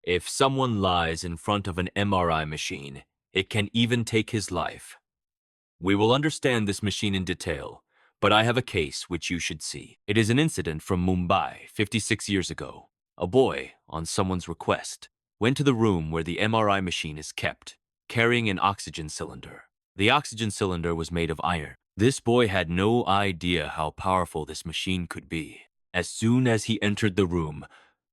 If someone lies in front of an MRI machine, it can even take his life. We will understand this machine in detail, but I have a case which you should see. It is an incident from Mumbai 56 years ago. A boy, on someone's request, went to the room where the MRI machine is kept, carrying an oxygen cylinder. The oxygen cylinder was made of iron. This boy had no idea how powerful this machine could be. As soon as he entered the room,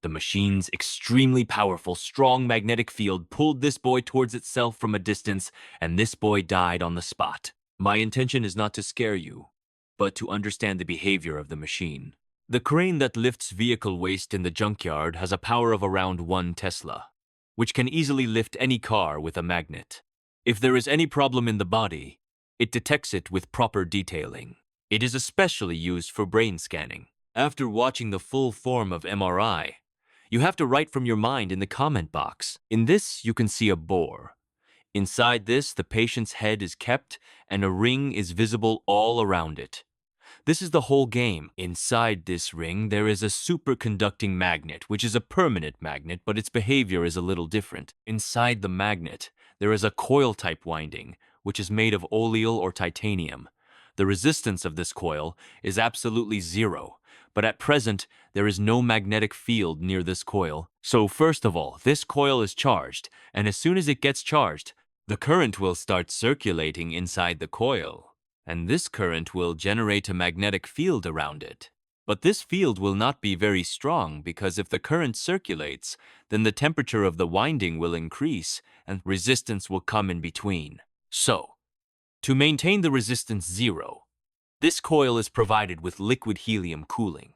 the machine's extremely powerful, strong magnetic field pulled this boy towards itself from a distance, and this boy died on the spot. My intention is not to scare you, but to understand the behavior of the machine. The crane that lifts vehicle waste in the junkyard has a power of around 1 Tesla, which can easily lift any car with a magnet. If there is any problem in the body, it detects it with proper detailing. It is especially used for brain scanning. After watching the full form of MRI, you have to write from your mind in the comment box. In this, you can see a bore. Inside this, the patient's head is kept and a ring is visible all around it. This is the whole game. Inside this ring, there is a superconducting magnet, which is a permanent magnet, but its behavior is a little different. Inside the magnet, there is a coil-type winding, which is made of oleal or titanium. The resistance of this coil is absolutely zero, but at present, there is no magnetic field near this coil. So first of all, this coil is charged, and as soon as it gets charged, the current will start circulating inside the coil, and this current will generate a magnetic field around it. But this field will not be very strong because if the current circulates, then the temperature of the winding will increase and resistance will come in between. So, to maintain the resistance zero, this coil is provided with liquid helium cooling,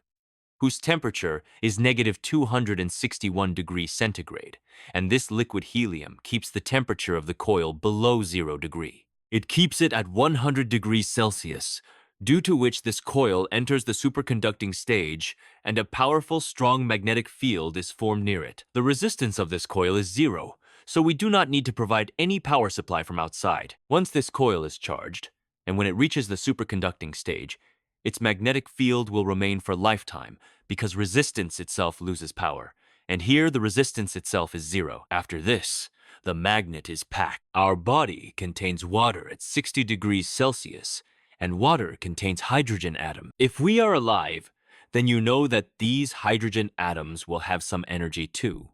whose temperature is -261 degrees centigrade, and this liquid helium keeps the temperature of the coil below 0 degree. It keeps it at 100 degrees Celsius, due to which this coil enters the superconducting stage and a powerful, strong magnetic field is formed near it. The resistance of this coil is zero, so we do not need to provide any power supply from outside. Once this coil is charged, and when it reaches the superconducting stage, its magnetic field will remain for lifetime because resistance itself loses power, and here the resistance itself is zero. After this, the magnet is packed. Our body contains water at 60 degrees Celsius, and water contains hydrogen atom. If we are alive, then you know that these hydrogen atoms will have some energy too,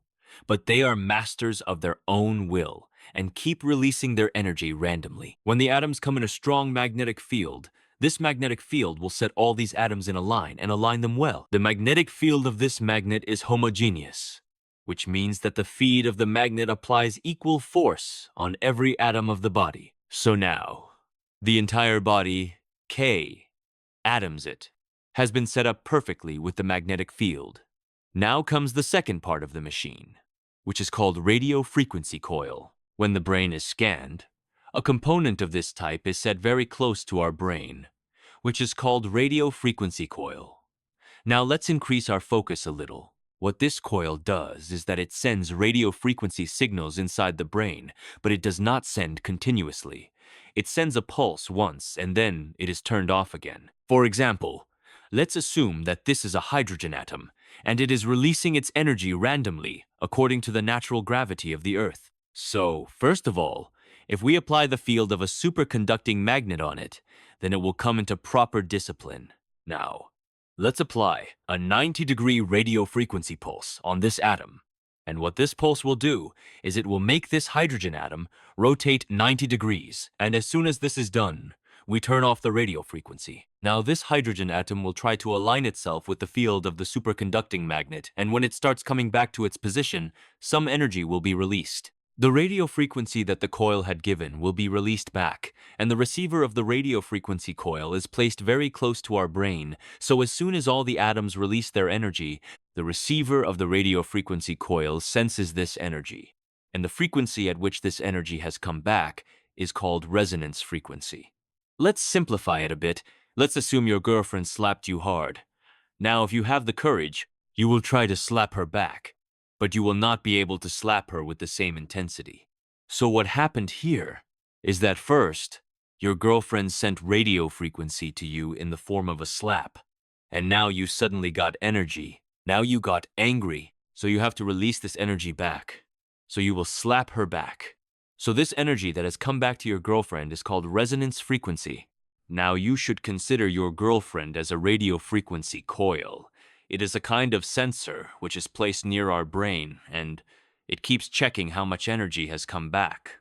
but they are masters of their own will and keep releasing their energy randomly. When the atoms come in a strong magnetic field, this magnetic field will set all these atoms in a line and align them well. The magnetic field of this magnet is homogeneous, which means that the feed of the magnet applies equal force on every atom of the body. So now, the entire body, K, atoms it, has been set up perfectly with the magnetic field. Now comes the second part of the machine, which is called radio frequency coil. When the brain is scanned, a component of this type is set very close to our brain, which is called radio frequency coil. Now let's increase our focus a little. What this coil does is that it sends radio frequency signals inside the brain, but it does not send continuously. It sends a pulse once and then it is turned off again. For example, let's assume that this is a hydrogen atom, and it is releasing its energy randomly according to the natural gravity of the Earth. So, first of all, if we apply the field of a superconducting magnet on it, then it will come into proper discipline. Now, let's apply a 90-degree radio frequency pulse on this atom. And what this pulse will do is it will make this hydrogen atom rotate 90 degrees. And as soon as this is done, we turn off the radio frequency. Now this hydrogen atom will try to align itself with the field of the superconducting magnet, and when it starts coming back to its position, some energy will be released. The radio frequency that the coil had given will be released back, and the receiver of the radio frequency coil is placed very close to our brain, so as soon as all the atoms release their energy, the receiver of the radio frequency coil senses this energy, and the frequency at which this energy has come back is called resonance frequency. Let's simplify it a bit. Let's assume your girlfriend slapped you hard. Now, if you have the courage, you will try to slap her back, but you will not be able to slap her with the same intensity. So what happened here is that first, your girlfriend sent radio frequency to you in the form of a slap, and now you suddenly got energy. Now you got angry, So you have to release this energy back. So you will slap her back. So this energy that has come back to your girlfriend is called resonance frequency. Now you should consider your girlfriend as a radio frequency coil. It is a kind of sensor which is placed near our brain, and it keeps checking how much energy has come back.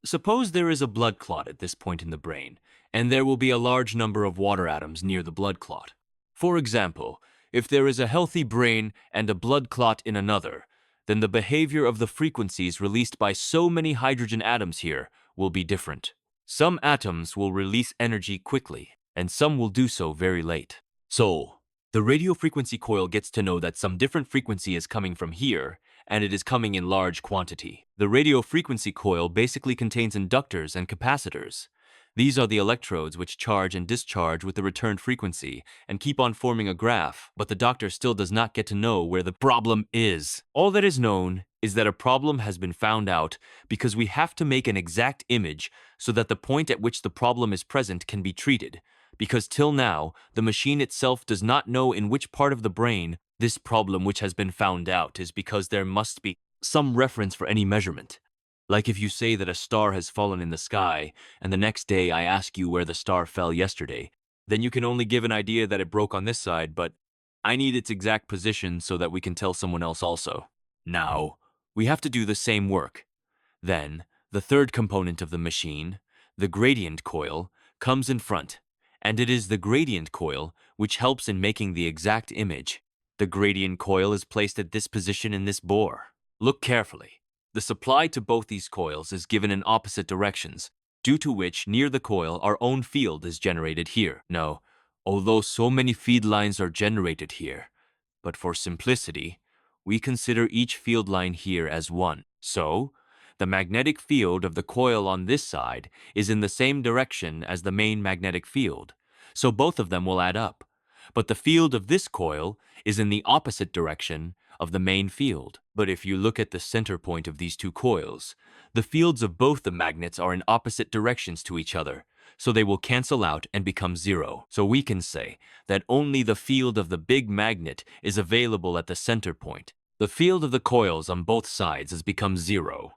Suppose there is a blood clot at this point in the brain, and there will be a large number of water atoms near the blood clot. For example, if there is a healthy brain and a blood clot in another, then the behavior of the frequencies released by so many hydrogen atoms here will be different. Some atoms will release energy quickly, and some will do so very late. So, the radio frequency coil gets to know that some different frequency is coming from here, and it is coming in large quantity. The radio frequency coil basically contains inductors and capacitors. These are the electrodes which charge and discharge with the returned frequency and keep on forming a graph, but the doctor still does not get to know where the problem is. All that is known is that a problem has been found out because we have to make an exact image so that the point at which the problem is present can be treated. Because till now, the machine itself does not know in which part of the brain this problem which has been found out is, because there must be some reference for any measurement. Like if you say that a star has fallen in the sky, and the next day I ask you where the star fell yesterday, then you can only give an idea that it broke on this side, but I need its exact position so that we can tell someone else also. Now, we have to do the same work. Then, the third component of the machine, the gradient coil, comes in front, and it is the gradient coil which helps in making the exact image. The gradient coil is placed at this position in this bore. Look carefully. The supply to both these coils is given in opposite directions, due to which near the coil our own field is generated here. No, although so many feed lines are generated here, but for simplicity, we consider each field line here as one. So, the magnetic field of the coil on this side is in the same direction as the main magnetic field, so both of them will add up. But the field of this coil is in the opposite direction of the main field. But if you look at the center point of these two coils, the fields of both the magnets are in opposite directions to each other, so they will cancel out and become zero. So we can say that only the field of the big magnet is available at the center point. The field of the coils on both sides has become zero.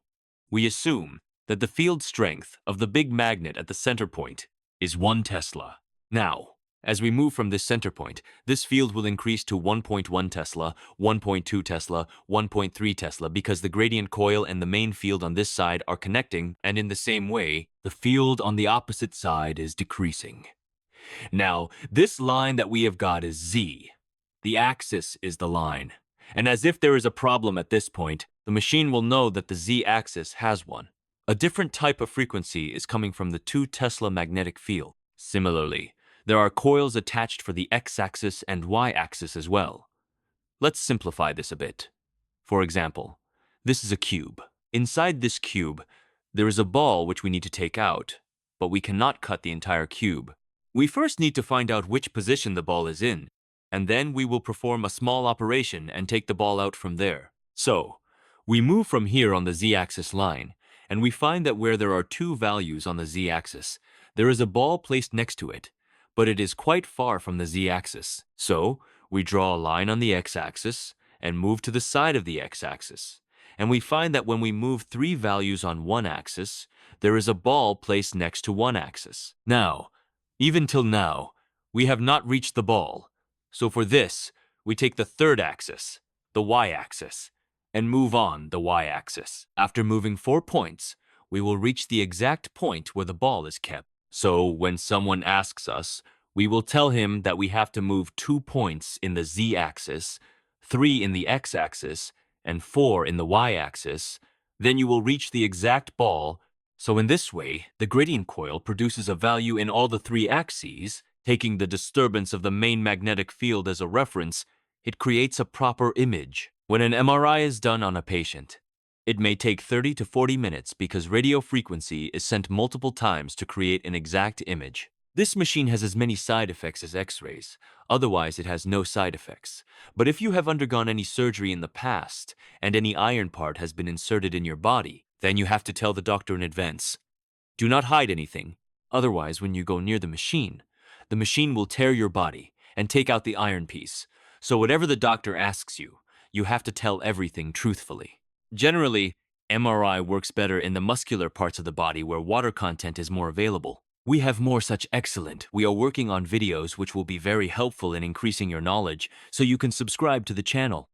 We assume that the field strength of the big magnet at the center point is 1 Tesla. Now, as we move from this center point, this field will increase to 1.1 Tesla, 1.2 Tesla, 1.3 Tesla, because the gradient coil and the main field on this side are connecting, and in the same way, the field on the opposite side is decreasing. Now, this line that we have got is Z. The axis is the line. And as if there is a problem at this point, the machine will know that the Z-axis has one. A different type of frequency is coming from the 2 Tesla magnetic field. Similarly, there are coils attached for the x-axis and y-axis as well. Let's simplify this a bit. For example, this is a cube. Inside this cube, there is a ball which we need to take out, but we cannot cut the entire cube. We first need to find out which position the ball is in, and then we will perform a small operation and take the ball out from there. So, we move from here on the z-axis line, and we find that where there are 2 values on the z-axis, there is a ball placed next to it, but it is quite far from the z-axis. So, we draw a line on the x-axis and move to the side of the x-axis. And we find that when we move 3 values on one axis, there is a ball placed next to one axis. Now, even till now, we have not reached the ball. So for this, we take the third axis, the y-axis, and move on the y-axis. After moving 4 points, we will reach the exact point where the ball is kept. So when someone asks us, we will tell him that we have to move 2 points in the z-axis, 3 in the x-axis, and 4 in the y-axis. Then you will reach the exact ball. So in this way, the gradient coil produces a value in all the 3 axes. Taking the disturbance of the main magnetic field as a reference, it creates a proper image. When an MRI is done on a patient, it may take 30 to 40 minutes because radio frequency is sent multiple times to create an exact image. This machine has as many side effects as X-rays, otherwise it has no side effects. But if you have undergone any surgery in the past and any iron part has been inserted in your body, then you have to tell the doctor in advance. Do not hide anything, otherwise when you go near the machine will tear your body and take out the iron piece. So whatever the doctor asks you, you have to tell everything truthfully. Generally, MRI works better in the muscular parts of the body where water content is more available. We have more such excellent. We are working on videos which will be very helpful in increasing your knowledge, so you can subscribe to the channel.